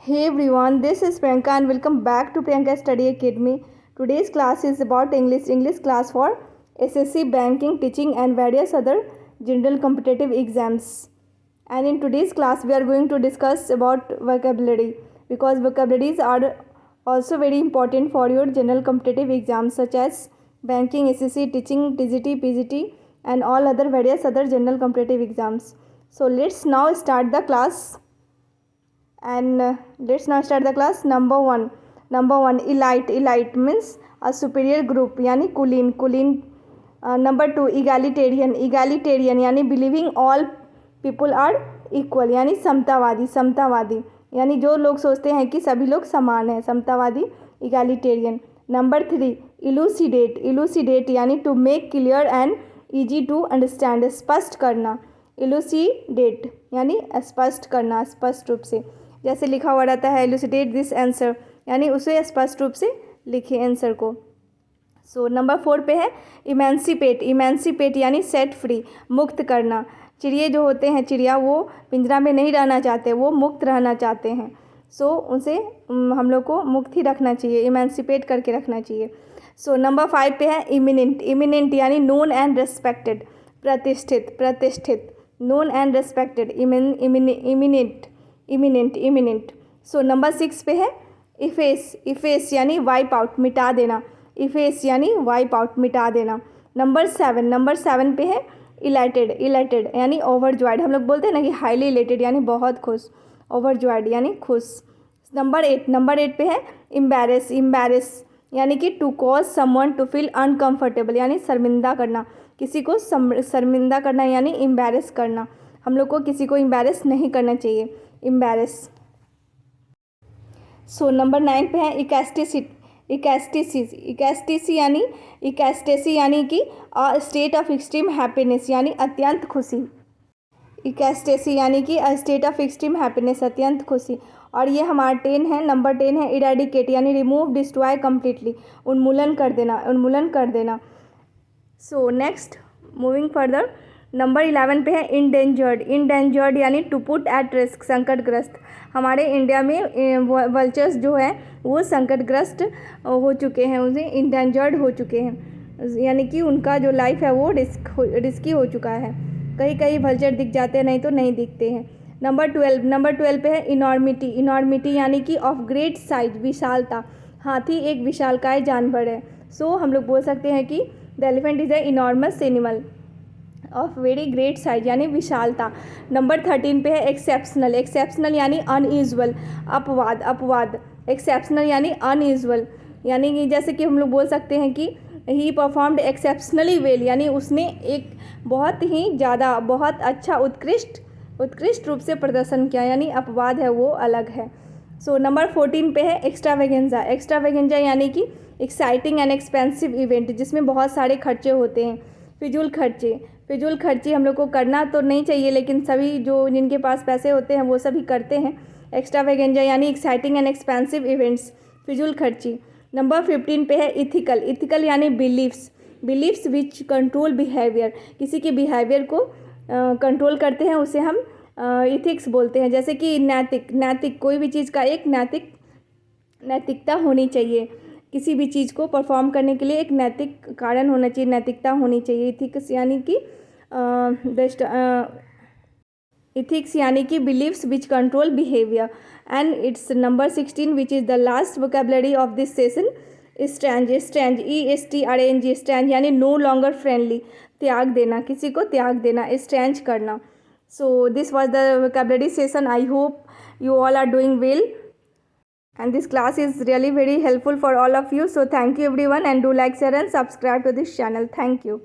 Hey everyone, this is Priyanka and welcome back to Priyanka Study Academy. Today's class is about English class for SSC banking, teaching and various other general competitive exams. And in today's class we are going to discuss about vocabulary because vocabularies are also very important for your general competitive exams such as banking, SSC, teaching, TGT, PGT and all other various other general competitive exams. So let's now start the class. And let's now start the class. Number one elite means a superior group यानी कुलीन. Number 2 egalitarian यानी believing all people are equal यानी समतावादी यानी जो लोग सोचते हैं कि सभी लोग समान हैं, समतावादी egalitarian. Number 3 elucidate यानी to make clear and easy to understand, स्पष्ट करना. elucidate यानी स्पष्ट करना, स्पष्ट रूप से, जैसे लिखा हुआ रहता है elucidate this answer यानी उसे स्पष्ट रूप से लिखे आंसर को. सो नंबर 4 पे है इमेंसिपेट यानी सेट फ्री, मुक्त करना. चिड़िए जो होते हैं, चिड़िया वो पिंजरा में नहीं रहना चाहते, वो मुक्त रहना चाहते हैं. सो उनसे हम लोग को मुक्त ही रखना चाहिए, इमेंसिपेट करके रखना चाहिए. सो नंबर 5 पे है इमिनेंट यानी नोन एंड रेस्पेक्टेड, प्रतिष्ठित known and respected, eminent. So number 6 पे है इफेस यानी वाइप आउट, मिटा देना. इफेस यानी वाइप आउट, मिटा देना. नंबर 7 पे है इलाइटेड यानी ओवरजॉयड. हम लोग बोलते हैं ना कि हाईली इलेटेड यानी बहुत खुश, ओवरजॉयड यानी खुश. नंबर 8 पे है इम्बैरेस यानी कि to cause someone to feel uncomfortable यानी शर्मिंदा करना, किसी को शर्मिंदा करना यानी इम्बैरेस करना. हम लोग को किसी को इम्बैरेस नहीं करना चाहिए, इम्बैरेस. सो नंबर 9 पे है इकैस्टेसी यानी कि a state of extreme happiness यानी अत्यंत खुशी. इकैस्टेसी यानी कि a state of extreme happiness, अत्यंत खुशी. और ये हमारा 10 है. नंबर 10 है इरेडिकेट यानी रिमूव, डिस्ट्रॉय कम्प्लीटली, उन्मूलन कर देना. So next moving further, number 11 पे है इंडेंजर्ड यानी टू पुट एट रिस्क, संकटग्रस्त. हमारे इंडिया में वल्चर्स जो है वो संकटग्रस्त हो चुके हैं, उसे इंडेंजर्ड हो चुके हैं यानी कि उनका जो लाइफ है वो रिस्की हो चुका है. कहीं वल्चर दिख जाते हैं, नहीं तो नहीं दिखते हैं. नंबर 12 पे है इनॉर्मिटी यानी कि ऑफ ग्रेट साइज, विशालता. हाथी एक विशालकाय जानवर है. सो हम लोग बोल सकते हैं कि the elephant is a enormous animal of very great size यानी विशालता. नंबर 13 पे है एक्सेप्शनल यानी अनयूजुअल, अपवाद. एक्सेप्शनल यानी अनयूजुअल यानी कि जैसे कि हम लोग बोल सकते हैं कि ही परफॉर्म्ड एक्सेप्शनली वेल यानी उसने एक बहुत अच्छा उत्कृष्ट रूप से प्रदर्शन किया यानी अपवाद है वो अलग है. सो नंबर 14 पे है एक्स्ट्रावेगेंजा यानी कि एक्साइटिंग एंड एक्सपेंसिव इवेंट जिसमें बहुत सारे खर्चे होते हैं. फिजूल खर्ची हम लोग को करना तो नहीं चाहिए, लेकिन सभी जो जिनके पास पैसे होते हैं वो सभी करते हैं. एक्स्ट्रावेगेंजा यानी एक्साइटिंग एंड एक्सपेंसिव इवेंट्स, फिजूल खर्ची. नंबर 15 पे है इथिकल यानी बिलीव्स विच कंट्रोल बिहेवियर, किसी के बिहेवियर को कंट्रोल करते हैं, उसे हम इथिक्स बोलते हैं. जैसे कि नैतिक कोई भी चीज़ का एक नैतिकता होनी चाहिए, किसी भी चीज़ को परफॉर्म करने के लिए एक नैतिक कारण होना चाहिए, नैतिकता होनी चाहिए. इथिक्स यानी कि beliefs which control behaviour. And it's number 16 which is the last vocabulary of this session, strange यानी नो लॉन्गर फ्रेंडली, त्याग देना, किसी को त्याग देना, स्ट्रेंज करना. So this was the vocabulary session. I hope you all are doing well and this class is really very helpful for all of you. So thank you everyone and do like, share and subscribe to this channel. Thank you.